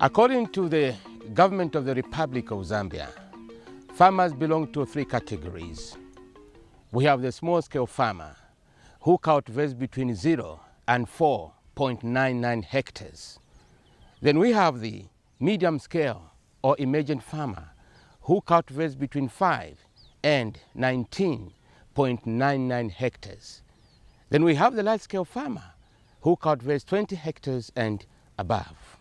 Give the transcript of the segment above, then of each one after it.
According to the government of the Republic of Zambia, farmers belong to three categories. We have the small-scale farmer, who cultivates between 0 and 4.99 hectares. Then we have the medium-scale or emergent farmer, who cultivates between 5 and 19.99 hectares. Then we have the large-scale farmer, who cultivates 20 hectares and above.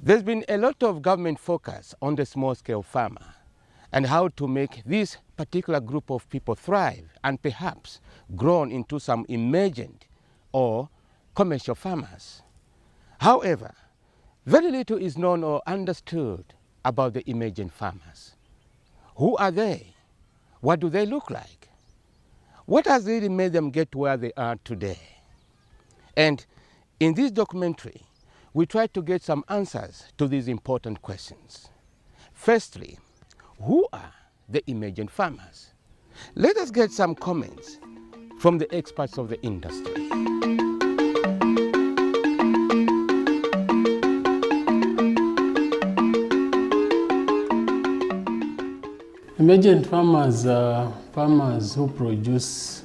There's been a lot of government focus on the small-scale farmer and how to make this particular group of people thrive and perhaps grown into some emergent or commercial farmers. However, very little is known or understood about the emergent farmers. Who are they? What do they look like? What has really made them get where they are today? And in this documentary, we try to get some answers to these important questions. Firstly, who are the emergent farmers? Let us get some comments from the experts of the industry. Emergent farmers are farmers who produce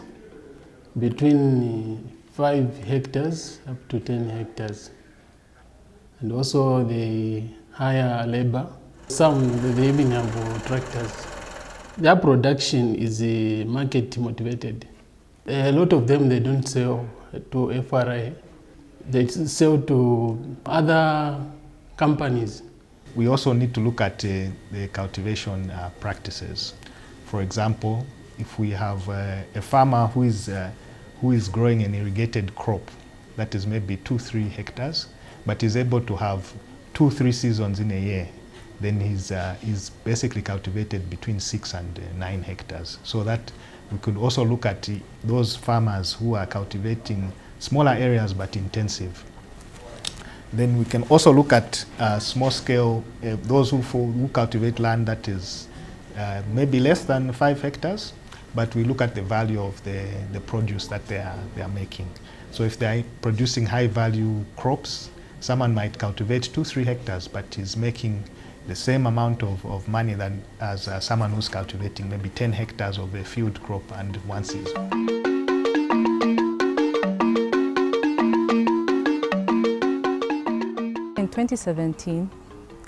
between 5 hectares up to 10 hectares. And also they hire labor. Some they even have tractors. Their production is market motivated. A lot of them, they don't sell to FRA. They sell to other companies. We also need to look at the cultivation practices. For example, if we have a farmer who is growing an irrigated crop that is maybe 2-3 hectares, but is able to have 2-3 seasons in a year, then he's basically cultivated between 6 and 9 hectares. So that we could also look at those farmers who are cultivating smaller areas but intensive. Then we can also look at small scale, those who cultivate land that is maybe less than 5 hectares, but we look at the value of the produce that they are making. So if they are producing high value crops, someone might cultivate 2-3 hectares, but is making the same amount of money as someone who's cultivating maybe 10 hectares of a field crop and one season. In 2017,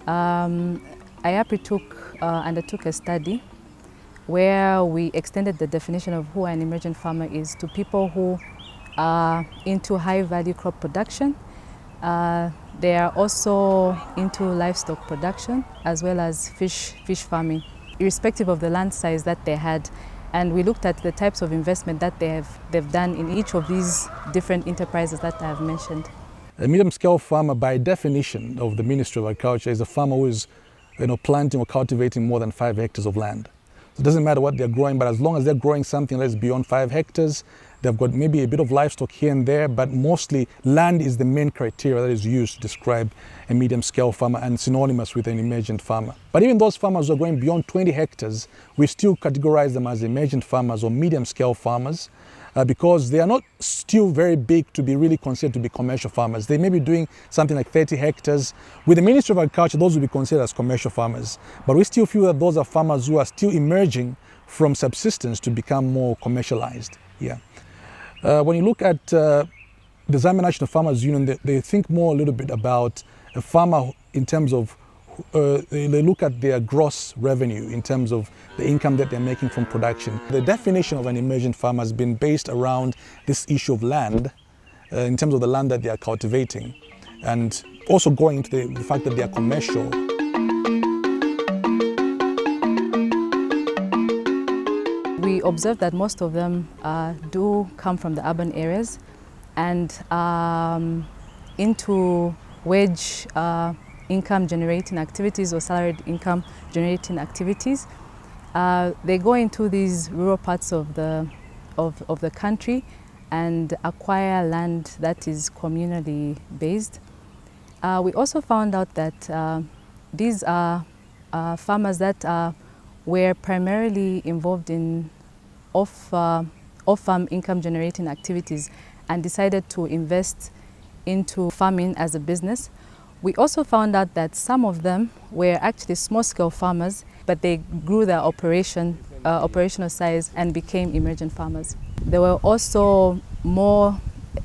IAPRI undertook a study where we extended the definition of who an emergent farmer is to people who are into high-value crop production. They are also into livestock production as well as fish farming, irrespective of the land size that they had. And we looked at the types of investment that they've done in each of these different enterprises that I have mentioned. A medium-scale farmer, by definition of the Ministry of Agriculture, is a farmer who is planting or cultivating more than 5 hectares of land. So it doesn't matter what they're growing, but as long as they're growing something that is beyond 5 hectares, they've got maybe a bit of livestock here and there, but mostly land is the main criteria that is used to describe a medium-scale farmer and synonymous with an emergent farmer. But even those farmers who are going beyond 20 hectares, we still categorize them as emergent farmers or medium-scale farmers because they are not still very big to be really considered to be commercial farmers. They may be doing something like 30 hectares. With the Ministry of Agriculture, those will be considered as commercial farmers. But we still feel that those are farmers who are still emerging from subsistence to become more commercialized. Yeah. When you look at the Zambia National Farmers Union, they think more a little bit about a farmer in terms of, they look at their gross revenue in terms of the income that they're making from production. The definition of an emergent farmer has been based around this issue of land, in terms of the land that they are cultivating, and also going into the fact that they are commercial. We observe that most of them do come from the urban areas and into wage income generating activities or salaried income generating activities. They go into these rural parts of the country and acquire land that is communally based. We also found out that these are farmers that were primarily involved in off-farm income generating activities and decided to invest into farming as a business, We also found out that some of them were actually small-scale farmers, but they grew their operational size and became emergent farmers. They were also more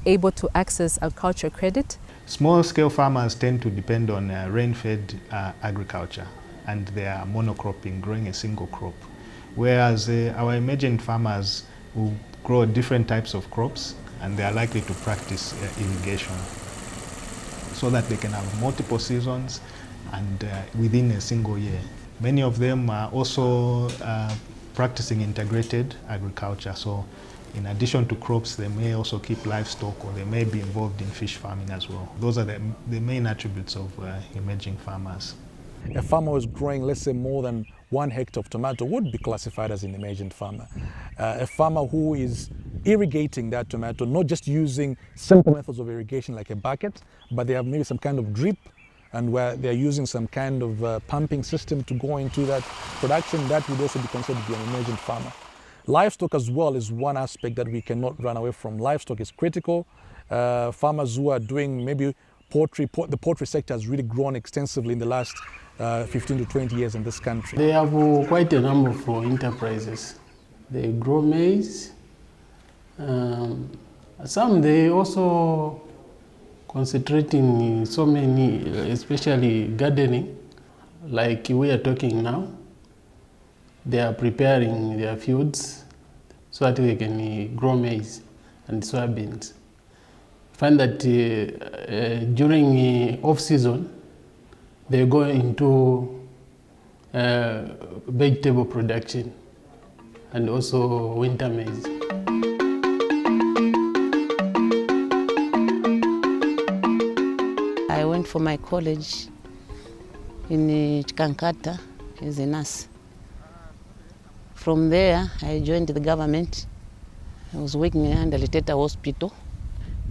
able to access agricultural credit. Small-scale farmers tend to depend on rain-fed agriculture, and they are monocropping, growing a single crop. Whereas our emergent farmers will grow different types of crops, and they are likely to practice irrigation so that they can have multiple seasons and within a single year. Many of them are also practicing integrated agriculture. So in addition to crops, they may also keep livestock, or they may be involved in fish farming as well. Those are the main attributes of emerging farmers. A farmer who is growing, let's say, more than 1 hectare of tomato would be classified as an emergent farmer. A farmer who is irrigating that tomato, not just using simple methods of irrigation like a bucket, but they have maybe some kind of drip, and where they're using some kind of pumping system to go into that production, that would also be considered to be an emergent farmer. Livestock as well is one aspect that we cannot run away from. Livestock is critical. Farmers who are doing maybe poultry, the poultry sector has really grown extensively in the last 15 to 20 years in this country. They have quite a number of enterprises. They grow maize. Some they also concentrate in so many, especially gardening, like we are talking now. They are preparing their fields so that they can grow maize and soybeans. Find that during off-season, they go into vegetable production and also winter maize. I went for my college in Chikankata as a nurse. From there, I joined the government. I was working under Liteta Hospital.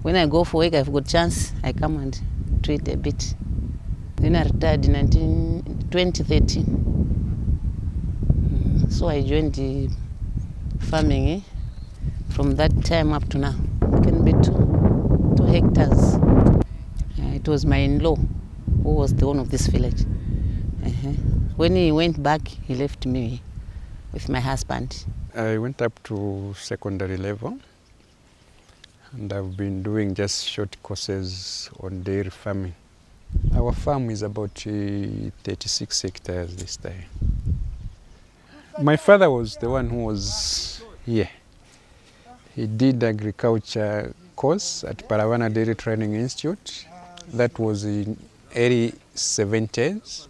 When I go for work, I've got chance, I come and treat a bit. Then I retired in 2013. So I joined the farming from that time up to now. It can be 2 hectares. It was my in-law who was the owner of this village. When he went back, he left me with my husband. I went up to secondary level, and I've been doing just short courses on dairy farming. Our farm is about 36 hectares this time. My father was the one who was here. He did agriculture course at Parawana Dairy Training Institute. That was in early 70s.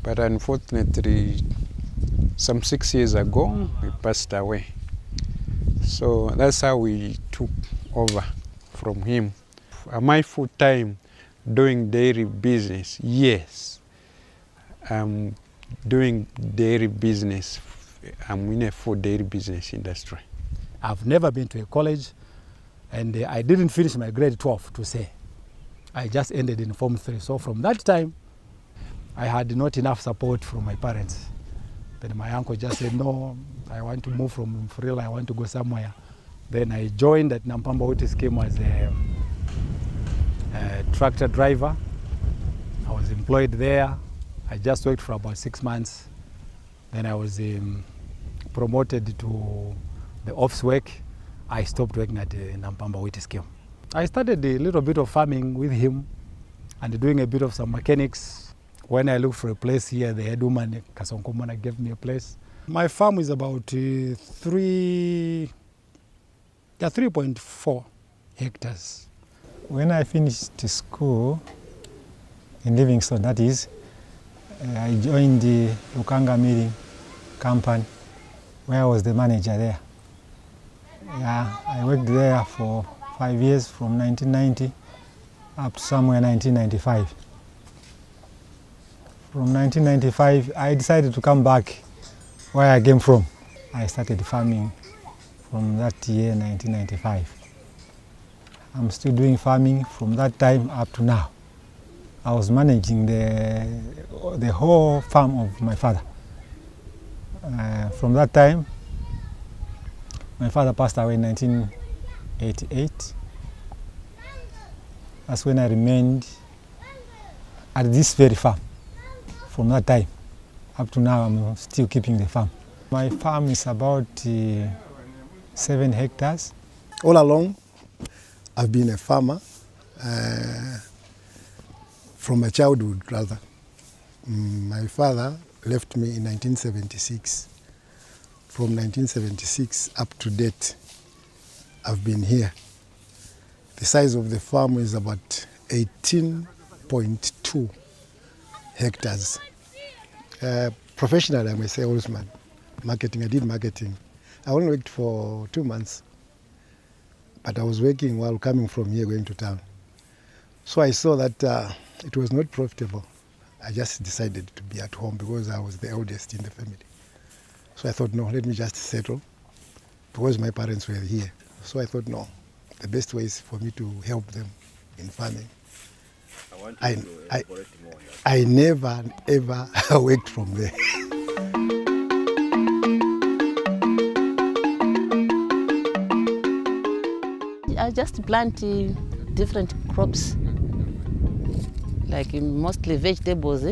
But unfortunately, some 6 years ago, he passed away. So that's how we took over from him. Am I full-time doing dairy business? Yes. I'm doing dairy business. I'm in a full dairy business industry. I've never been to a college, and I didn't finish my grade 12 to say. I just ended in Form 3. So from that time, I had not enough support from my parents. Then my uncle just said, no, I want to move from Freel, I want to go somewhere. Then I joined at Nampamba Wheat Scheme as a tractor driver. I was employed there. I just worked for about 6 months. Then I was promoted to the office work. I stopped working at the Nampamba Wheat Scheme. I started a little bit of farming with him and doing a bit of some mechanics. When I looked for a place here, the head woman, Kasonkomona, gave me a place. My farm is about 3.4 hectares. When I finished school in Livingstone, that is, I joined the Lukanga Milling Company, where I was the manager there. Yeah, I worked there for 5 years, from 1990 up to somewhere 1995. From 1995, I decided to come back where I came from. I started farming from that year, 1995. I'm still doing farming from that time up to now. I was managing the whole farm of my father. From that time, my father passed away in 1988. That's when I remained at this very farm. From that time up to now, I'm still keeping the farm. My farm is about 7 hectares. All along, I've been a farmer from my childhood, rather. My father left me in 1976. From 1976 up to date, I've been here. The size of the farm is about 18.2 hectares. Professionally, I'm a salesman. Marketing, I did marketing. I only worked for 2 months, but I was working while coming from here going to town. So I saw that it was not profitable. I just decided to be at home because I was the eldest in the family. So I thought, no, let me just settle because my parents were here. So I thought, no, the best way is for me to help them in farming. I never, ever worked from there. I just plant different crops, like mostly vegetables,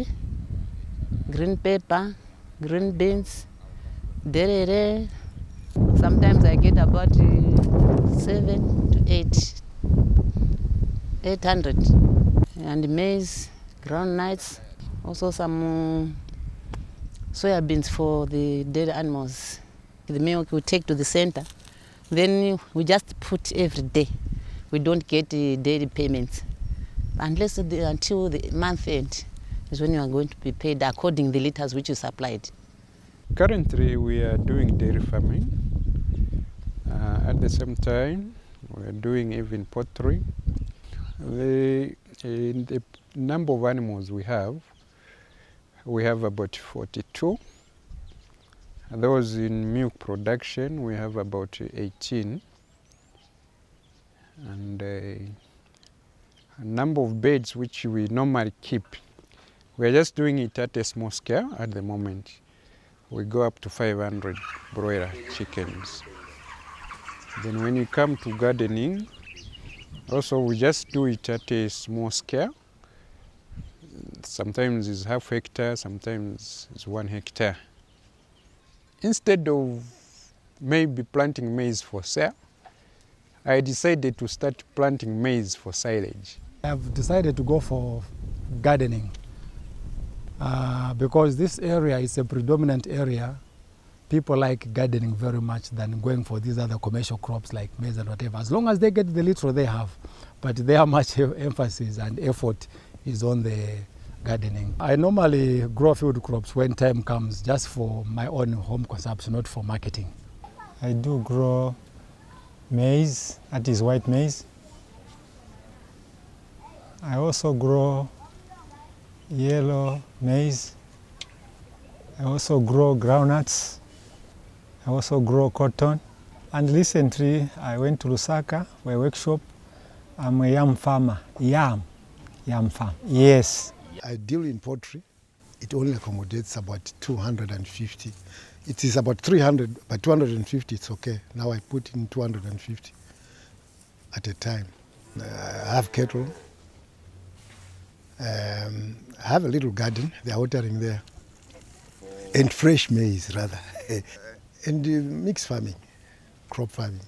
green pepper, green beans, derere. Sometimes I get about 7 to 800. And maize, groundnuts, also some soya beans for the dairy animals. The milk we take to the center. Then we just put every day. We don't get daily payments. Unless until the month end is when you are going to be paid according to the liters which you supplied. Currently, we are doing dairy farming. At the same time, we are doing even poultry. The number of animals we have about 42. Those in milk production, we have about 18. And a number of birds which we normally keep, we are just doing it at a small scale at the moment. We go up to 500 broiler chickens. Then when you come to gardening, also we just do it at a small scale. Sometimes it's half hectare, sometimes it's 1 hectare. Instead of maybe planting maize for sale, I decided to start planting maize for silage. I've decided to go for gardening because this area is a predominant area. People like gardening very much than going for these other commercial crops like maize and whatever, as long as they get the little they have. But their much emphasis and effort is on the gardening. I normally grow field crops when time comes, just for my own home consumption, not for marketing. I do grow maize, that is white maize. I also grow yellow maize. I also grow groundnuts. I also grow cotton. And recently I went to Lusaka, my workshop. I'm a yam farmer. Yam farm. Yes. I deal in poultry. It only accommodates about 250. It is about 300, but 250 it's okay. Now I put in 250 at a time. I have cattle. I have a little garden, they're watering there. And fresh maize, rather. And mixed farming, crop farming.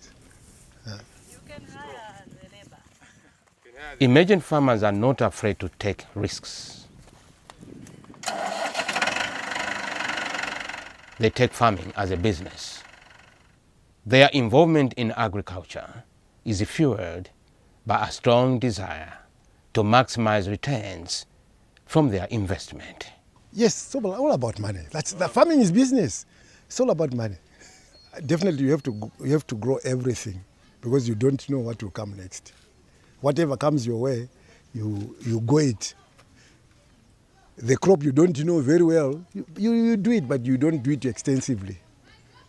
Emergent farmers are not afraid to take risks. They take farming as a business. Their involvement in agriculture is fueled by a strong desire to maximize returns from their investment. Yes, it's all about money. The farming is business. It's all about money. Definitely you have to grow everything because you don't know what will come next. Whatever comes your way, you go it. The crop you don't know very well, you do it, but you don't do it extensively.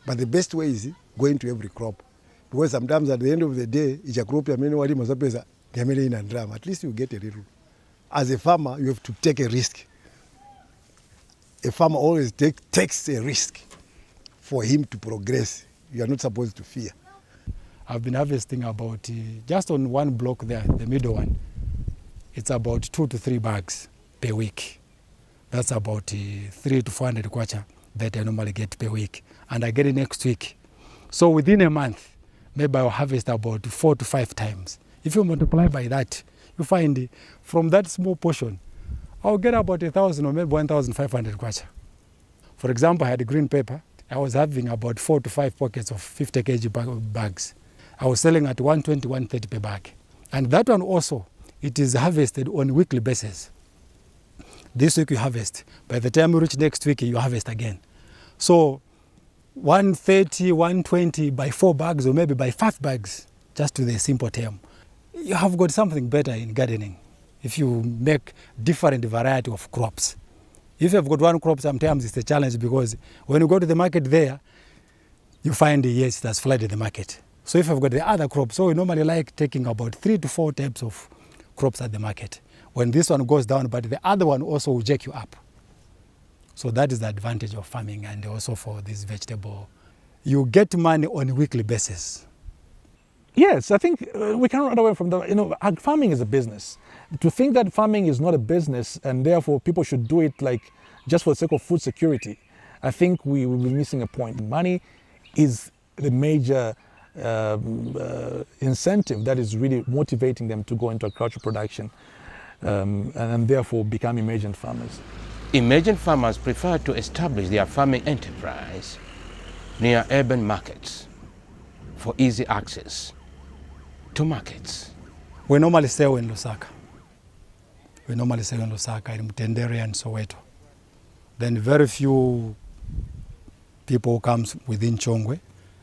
But the best way is go into every crop. Because sometimes at the end of the day, at least you get a little. As a farmer, you have to take a risk. A farmer always takes a risk for him to progress. You are not supposed to fear. I've been harvesting about, just on one block there, the middle one, it's about 2 to 3 bags per week. That's about 300 to 400 kwacha that I normally get per week. And I get it next week. So within a month, maybe I'll harvest about 4 to 5 times. If you multiply by that, you find from that small portion, I'll get about 1,000 or maybe 1,500 kwacha. For example, I had green pepper. I was having about 4 to 5 pockets of 50 kg bags. I was selling at 120, 130 per bag. And that one also, it is harvested on a weekly basis. This week you harvest. By the time you reach next week, you harvest again. So 130, 120 by 4 bags or maybe by 5 bags, just to the simple term. You have got something better in gardening if you make different variety of crops. If you've got one crop, sometimes it's a challenge because when you go to the market there, you find, yes, it has flooded the market. So if you've got the other crops, so we normally like taking about 3 to 4 types of crops at the market. When this one goes down, but the other one also will jack you up. So that is the advantage of farming, and also for this vegetable. You get money on a weekly basis. Yes, I think we cannot run away from that. Farming is a business. To think that farming is not a business and therefore people should do it like just for the sake of food security, I think we will be missing a point. Money is the major incentive that is really motivating them to go into agricultural production and therefore become emergent farmers. Emergent farmers prefer to establish their farming enterprise near urban markets for easy access to markets. We normally sell in Lusaka. In Mtendere and Soweto. Then very few people comes within Chongwe,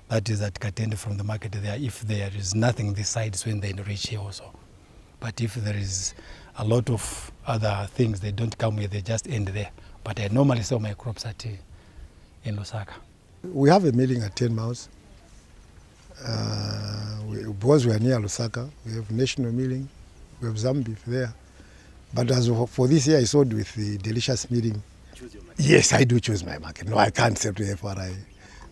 that is at Katende from the market there, if there is nothing this side, so when they reach here also. But if there is a lot of other things, they don't come here, they just end there. But I normally sell my crops in Lusaka. We have a milling at 10 miles. Because we are near Lusaka, we have national milling, we have Zambia there. But as for this year, I sold with the delicious milling. Yes, I do choose my market. No, I can't sell to FRI.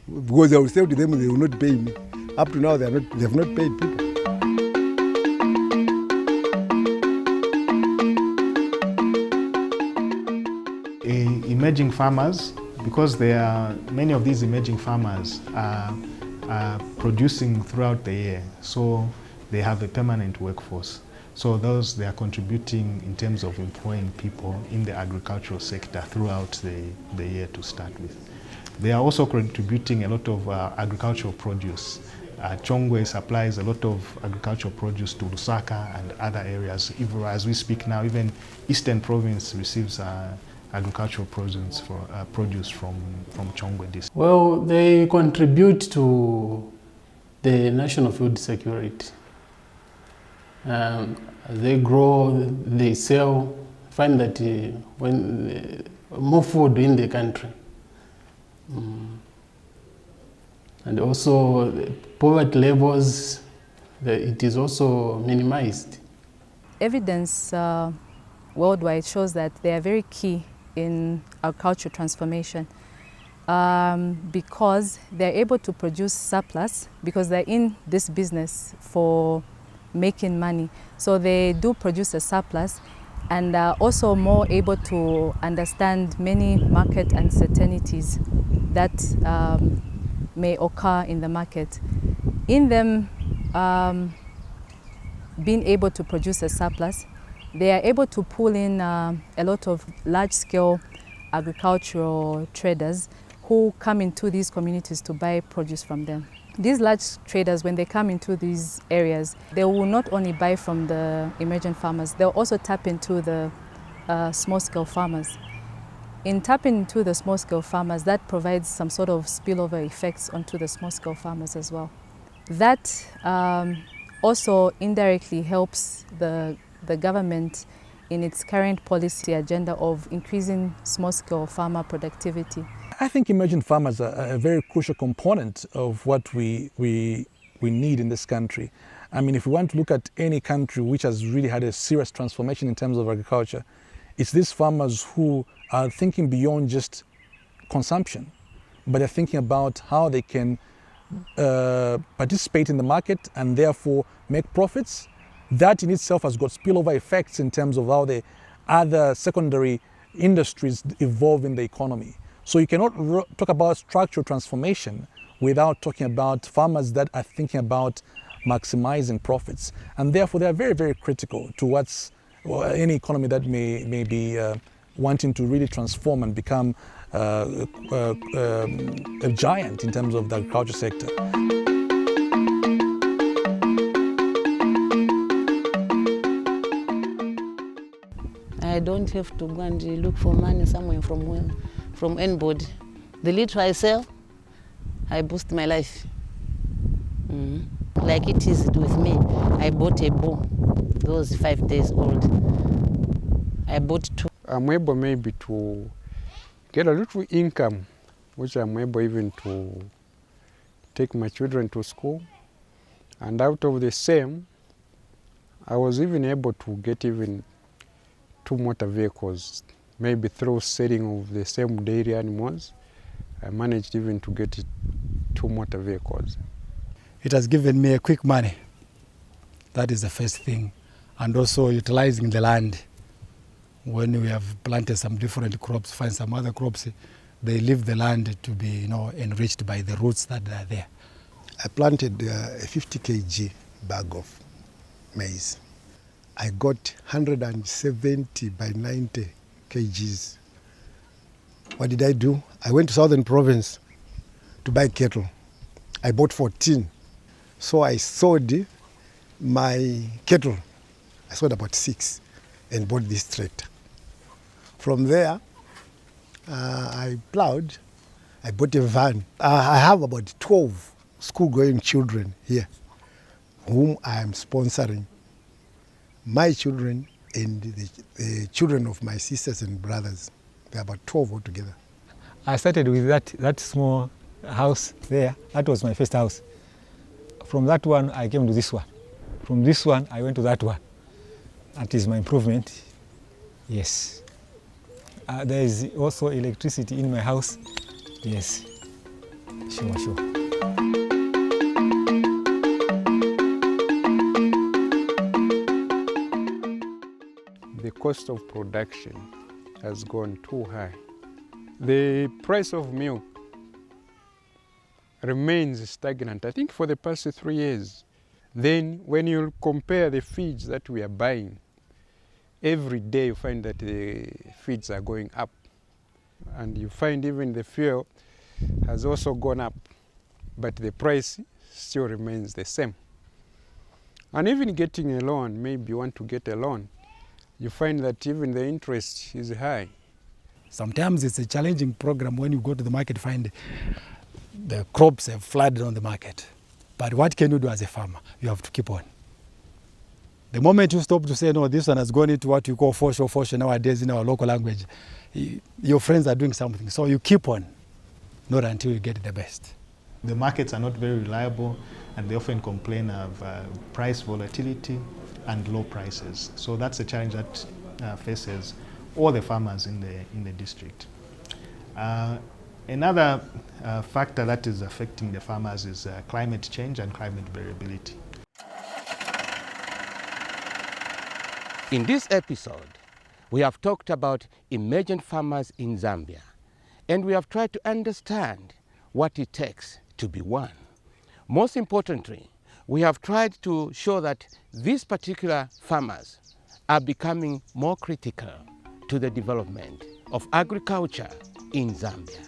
Because I will sell to them, they will not pay me. Up to now, they have not paid people. Emerging farmers, because many of these emerging farmers are producing throughout the year, so they have a permanent workforce. So they are contributing in terms of employing people in the agricultural sector throughout the year to start with. They are also contributing a lot of agricultural produce. Chongwe supplies a lot of agricultural produce to Lusaka and other areas. Even as we speak now, even Eastern Province receives agricultural produce from Chongwe district. Well, they contribute to the national food security. They grow, they sell, find that when more food in the country. And also poverty levels, it is also minimized. Evidence worldwide shows that they are very key in agricultural transformation because they're able to produce surplus because they're in this business for making money. So they do produce a surplus and are also more able to understand many market uncertainties that may occur in the market. In them being able to produce a surplus, they are able to pull in a lot of large-scale agricultural traders who come into these communities to buy produce from them. These large traders, when they come into these areas, they will not only buy from the emergent farmers, they'll also tap into the small-scale farmers. In tapping into the small-scale farmers, that provides some sort of spillover effects onto the small-scale farmers as well. That also indirectly helps the government in its current policy agenda of increasing small-scale farmer productivity. I think emergent farmers are a very crucial component of what we need in this country. I mean, if we want to look at any country which has really had a serious transformation in terms of agriculture, it's these farmers who are thinking beyond just consumption, but they're thinking about how they can participate in the market and therefore make profits. That in itself has got spillover effects in terms of how they other secondary industries evolve in the economy. So you cannot talk about structural transformation without talking about farmers that are thinking about maximizing profits. And therefore they are very, very critical to any economy that may be wanting to really transform and become a giant in terms of the agriculture sector. I don't have to go and look for money somewhere from anybody. The little I sell, I boost my life. Like it is with me. I bought a bull, those 5 days old. I bought 2. I'm able maybe to get a little income, which I'm able even to take my children to school. And out of the same, I was even able to get even 2 motor vehicles, maybe through selling of the same dairy animals. I managed even to get 2 motor vehicles. It has given me a quick money. That is the first thing. And also utilizing the land. When we have planted some different crops, find some other crops, they leave the land to be enriched by the roots that are there. I planted a 50 kg bag of maize. I got 170 by 90 kgs. What did I do? I went to Southern Province to buy cattle. I bought 14. So I sold my cattle. I sold about 6 and bought this tractor. From there, I plowed. I bought a van. I have about 12 school-going children here whom I am sponsoring. My children and the children of my sisters and brothers. There are about 12 altogether. I started with that small house there. That was my first house. From that one, I came to this one. From this one, I went to that one. That is my improvement. Yes. There is also electricity in my house. Yes. Sure. The cost of production has gone too high. The price of milk remains stagnant, I think, for the past 3 years. Then when you compare the feeds that we are buying, every day you find that the feeds are going up. And you find even the fuel has also gone up, but the price still remains the same. And even getting a loan, maybe you want to get a loan, you find that even the interest is high. Sometimes it's a challenging program when you go to the market, find the crops have flooded on the market. But what can you do as a farmer? You have to keep on. The moment you stop to say, no, this one has gone into what you call fosho nowadays in our local language, your friends are doing something. So you keep on, not until you get the best. The markets are not very reliable, and they often complain of price volatility and low prices. So that's a challenge that faces all the farmers in the district. Another factor that is affecting the farmers is climate change and climate variability. In this episode, we have talked about emergent farmers in Zambia, and we have tried to understand what it takes to be one. Most importantly, we have tried to show that these particular farmers are becoming more critical to the development of agriculture in Zambia.